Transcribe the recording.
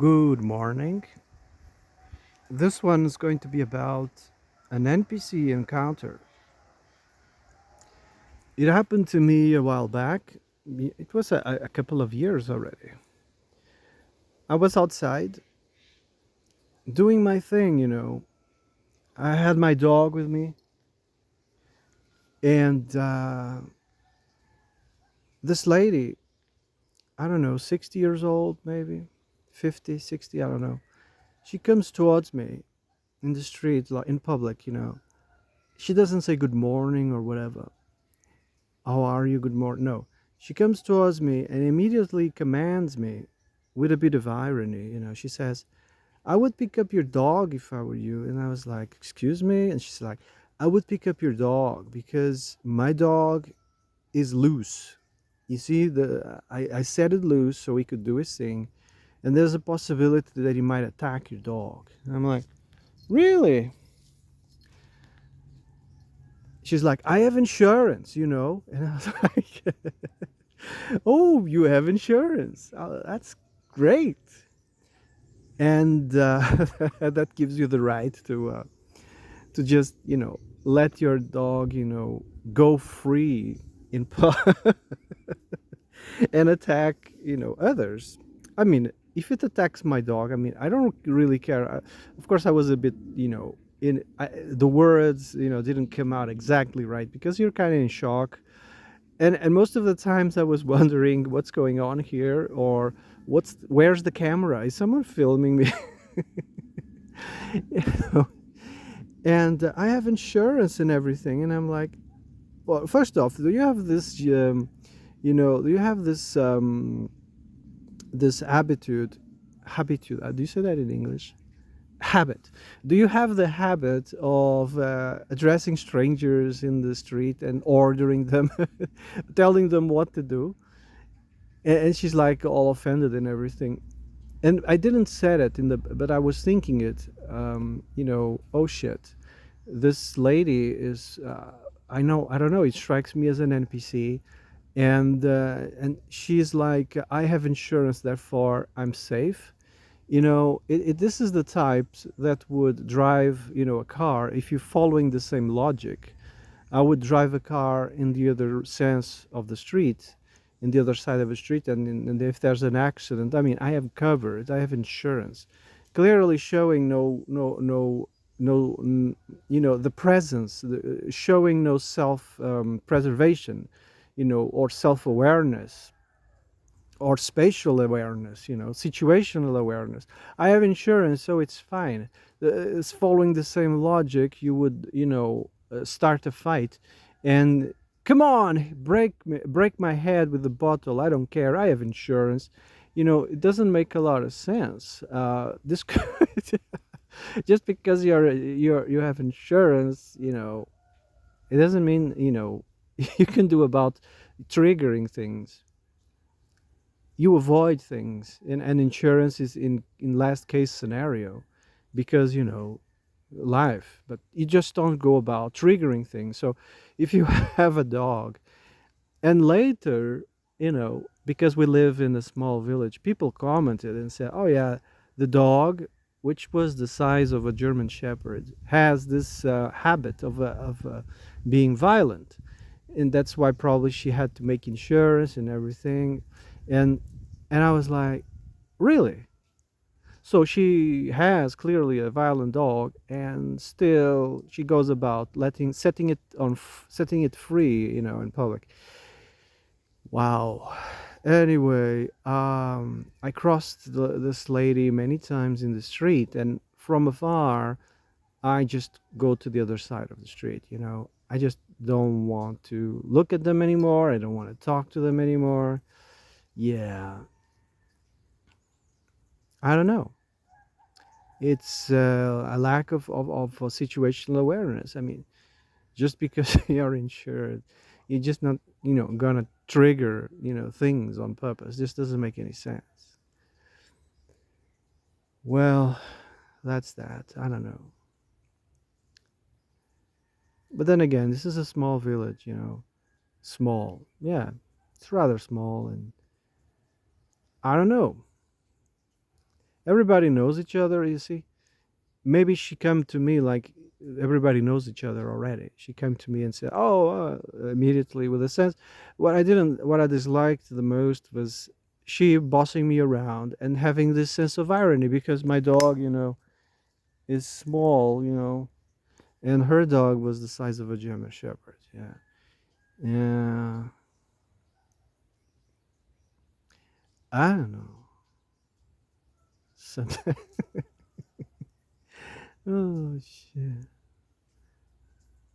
Good morning. This one is going to be about an NPC encounter. It happened to me a while back. It was a couple of years already. I was outside doing my thing. I had my dog with me, and this lady, I don't know, 60 years old, maybe 50, 60, I don't know. She comes towards me in the street, like in public. She doesn't say good morning or whatever. How are you? Good morning. No. She comes towards me and immediately commands me with a bit of irony. She says, I would pick up your dog if I were you. And I was like, excuse me? And she's like, I would pick up your dog because my dog is loose. You see, I set it loose so he could do his thing. And there's a possibility that he might attack your dog. And I'm like, really? She's like, I have insurance. And I was like, oh, you have insurance. That's great. And that gives you the right to just let your dog go free in and attack others. I mean, if it attacks my dog, I mean, I don't really care. Of course, I was a bit the words didn't come out exactly right because you're kind of in shock. And most of the times I was wondering what's going on here, or where's the camera? Is someone filming me? You know? And I have insurance and everything, and I'm like, well, first off, do you have do you have this habitude? Do you say that in English? Habit. Do you have the habit of addressing strangers in the street and ordering them, telling them what to do? And she's like all offended and everything. And I didn't say it but I was thinking it. Oh shit, this lady is. I don't know. It strikes me as an NPC, and she's like, I have insurance, therefore I'm safe. This is the type that would drive a car if you're following the same logic. I would drive a car in the other sense of the street, in the other side of the street, and if there's an accident, I mean, I have covered, I have insurance, clearly showing the presence, showing no self preservation, or self awareness or spatial awareness, situational awareness. I have insurance, so it's fine. It's following the same logic. You would, start a fight, and come on, break my head with the bottle. I don't care. I have insurance. It doesn't make a lot of sense. This just because you have insurance, it doesn't mean you can do about triggering things. You avoid things, and insurance is in last case scenario, because life, but you just don't go about triggering things. So if you have a dog, and later, because we live in a small village, people commented and said, oh yeah, the dog, which was the size of a German shepherd, has this habit of being violent, and that's why probably she had to make insurance and everything. And I was like, really? So she has clearly a violent dog, and still she goes about setting it free, in public. Wow. Anyway, I crossed this lady many times in the street, and from afar, I just go to the other side of the street. I just don't want to look at them anymore. I don't want to talk to them anymore. Yeah, I don't know. It's a lack of situational awareness. I mean, just because you're insured, you're just not, gonna trigger, things on purpose. This doesn't make any sense. Well, that's that. I don't know. But then again, this is a small village. Small. Yeah, it's rather small, and I don't know. Everybody knows each other, you see. Maybe she come to me like everybody knows each other already. She came to me and said, "Oh," immediately with a sense. What I disliked the most was she bossing me around and having this sense of irony because my dog, is small, and her dog was the size of a German Shepherd. Yeah, yeah. I don't know. Sometimes. Oh shit.